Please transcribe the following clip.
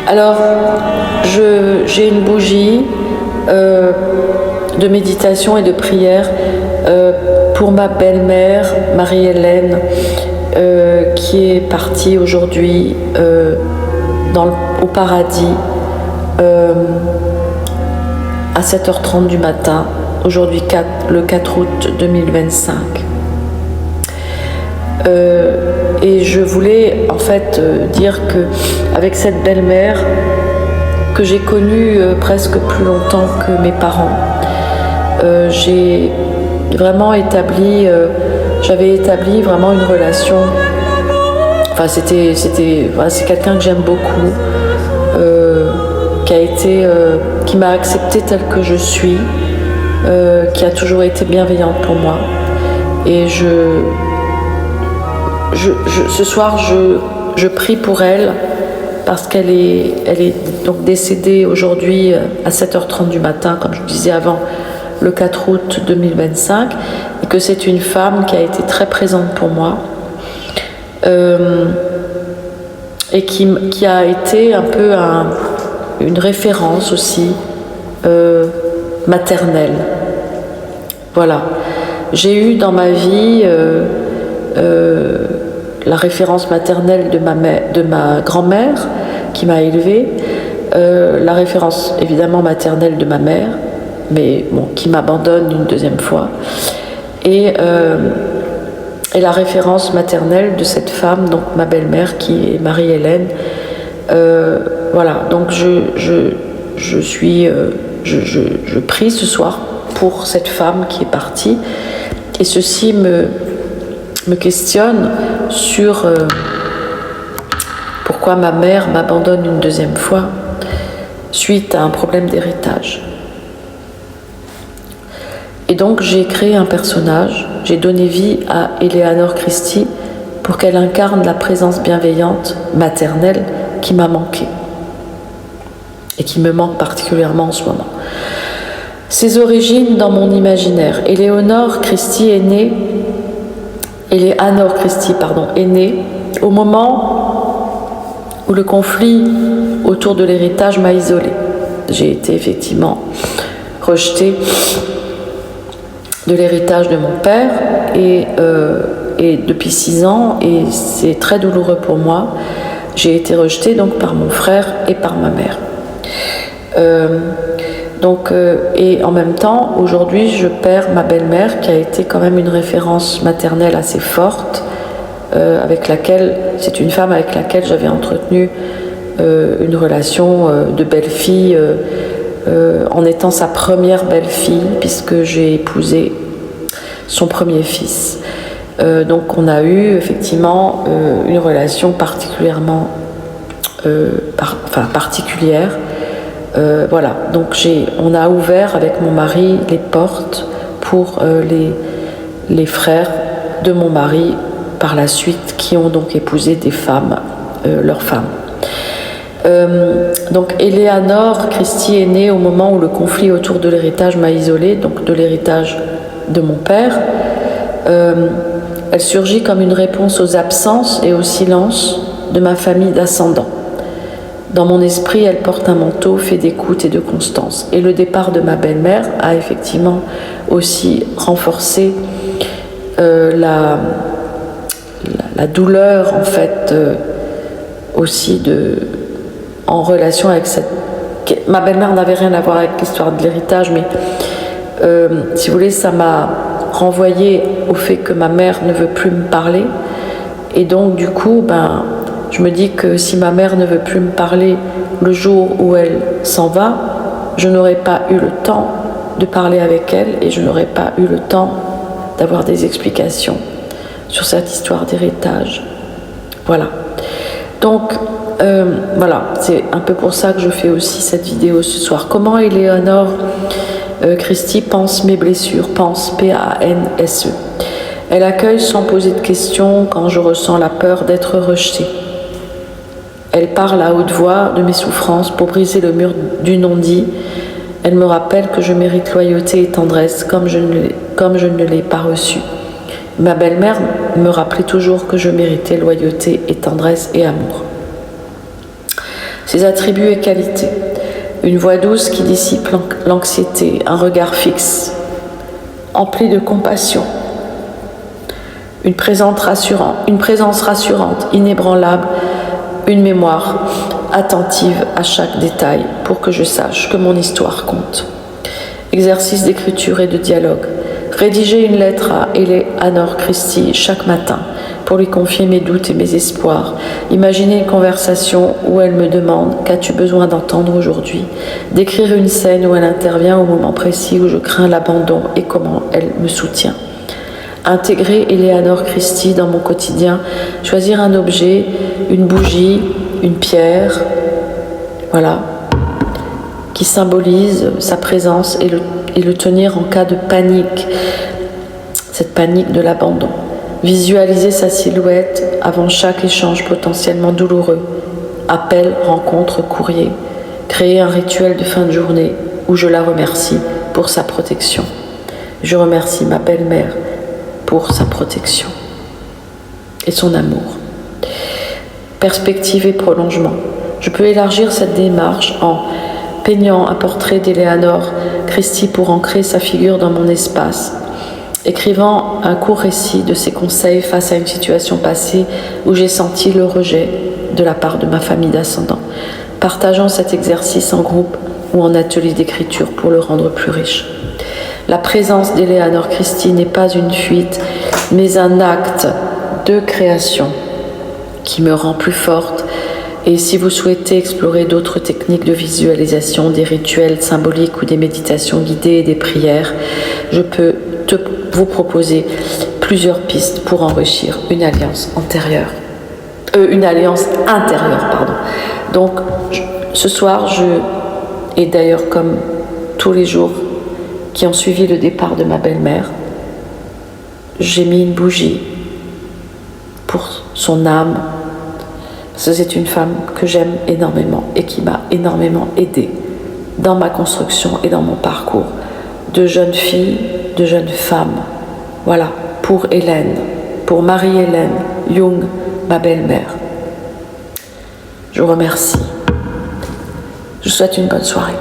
Alors, j'ai une bougie de méditation et de prière pour ma belle-mère, Marie-Hélène, qui est partie aujourd'hui au paradis à 7h30 du matin, aujourd'hui le 4 août 2025. Et je voulais en fait dire que avec cette belle-mère que j'ai connue presque plus longtemps que mes parents, j'ai vraiment j'avais établi vraiment une relation. Enfin, c'est quelqu'un que j'aime beaucoup, qui m'a acceptée telle que je suis, qui a toujours été bienveillante pour moi. Et ce soir, je prie pour elle parce qu'elle est donc décédée aujourd'hui à 7h30 du matin, comme je disais avant, le 4 août 2025, et que c'est une femme qui a été très présente pour moi et qui a été un peu une référence aussi maternelle. Voilà. J'ai eu dans ma vie la référence maternelle de ma grand-mère qui m'a élevée, la référence évidemment maternelle de ma mère, mais bon, qui m'abandonne une deuxième fois, et la référence maternelle de cette femme, donc ma belle-mère qui est Marie-Hélène. Voilà, donc je prie ce soir pour cette femme qui est partie, et ceci me questionne sur pourquoi ma mère m'abandonne une deuxième fois suite à un problème d'héritage. Et donc j'ai créé un personnage, j'ai donné vie à Eleanor Christie pour qu'elle incarne la présence bienveillante maternelle qui m'a manqué et qui me manque particulièrement en ce moment. Ses origines dans mon imaginaire. Eleanor Christie est née au moment où le conflit autour de l'héritage m'a isolée. J'ai été effectivement rejetée de l'héritage de mon père et depuis 6 ans, et c'est très douloureux pour moi, j'ai été rejetée donc par mon frère et par ma mère. Et en même temps, aujourd'hui, je perds ma belle-mère qui a été quand même une référence maternelle assez forte, c'est une femme avec laquelle j'avais entretenu une relation de belle-fille en étant sa première belle-fille, puisque j'ai épousé son premier fils. Donc on a eu effectivement une relation particulièrement particulière. Voilà, donc on a ouvert avec mon mari les portes pour les frères de mon mari par la suite, qui ont donc épousé des femmes, leurs femmes. Donc Eleanor Christie est née au moment où le conflit autour de l'héritage m'a isolée, donc de l'héritage de mon père. Elle surgit comme une réponse aux absences et au silence de ma famille d'ascendants. Dans mon esprit, elle porte un manteau fait d'écoute et de constance. Et le départ de ma belle-mère a effectivement aussi renforcé la douleur, en fait, aussi en relation avec ma belle-mère n'avait rien à voir avec l'histoire de l'héritage, mais si vous voulez, ça m'a renvoyé au fait que ma mère ne veut plus me parler. Et donc, du coup, je me dis que si ma mère ne veut plus me parler le jour où elle s'en va, je n'aurai pas eu le temps de parler avec elle et je n'aurai pas eu le temps d'avoir des explications sur cette histoire d'héritage. Voilà. Donc, voilà, c'est un peu pour ça que je fais aussi cette vidéo ce soir. Comment Eleanor Christie pense mes blessures, pense P-A-N-S-E. Elle accueille sans poser de questions quand je ressens la peur d'être rejetée. Elle parle à haute voix de mes souffrances pour briser le mur du non-dit. Elle me rappelle que je mérite loyauté et tendresse comme je ne l'ai pas reçue. Ma belle-mère me rappelait toujours que je méritais loyauté et tendresse et amour. ses attributs et qualités. Une voix douce qui dissipe l'anxiété, un regard fixe, empli de compassion. Une présence rassurante, inébranlable, une mémoire attentive à chaque détail pour que je sache que mon histoire compte. Exercice d'écriture et de dialogue. Rédiger une lettre à Eleanor Christie chaque matin pour lui confier mes doutes et mes espoirs. Imaginer une conversation où elle me demande « Qu'as-tu besoin d'entendre aujourd'hui ?» D'écrire une scène où elle intervient au moment précis où je crains l'abandon et comment elle me soutient. Intégrer Eleanor Christie dans mon quotidien, choisir un objet, une bougie, une pierre, voilà, qui symbolise sa présence et le tenir en cas de panique, cette panique de l'abandon. Visualiser sa silhouette avant chaque échange potentiellement douloureux, appel, rencontre, courrier. Créer un rituel de fin de journée où je la remercie pour sa protection. Je remercie ma belle-mère pour sa protection et son amour. Perspective et prolongement. Je peux élargir cette démarche en peignant un portrait d'Eleanor Christie pour ancrer sa figure dans mon espace, écrivant un court récit de ses conseils face à une situation passée où j'ai senti le rejet de la part de ma famille d'ascendants, partageant cet exercice en groupe ou en atelier d'écriture pour le rendre plus riche. La présence d'Eleanor Christie n'est pas une fuite, mais un acte de création qui me rend plus forte. Et si vous souhaitez explorer d'autres techniques de visualisation, des rituels symboliques ou des méditations guidées et des prières, je peux vous proposer plusieurs pistes pour enrichir une alliance intérieure. Donc, ce soir, et d'ailleurs comme tous les jours qui ont suivi le départ de ma belle-mère, j'ai mis une bougie pour son âme, parce que c'est une femme que j'aime énormément et qui m'a énormément aidée dans ma construction et dans mon parcours de jeune fille, de jeune femme. Voilà, pour Hélène, pour Marie-Hélène Young, ma belle-mère. Je vous remercie. Je vous souhaite une bonne soirée.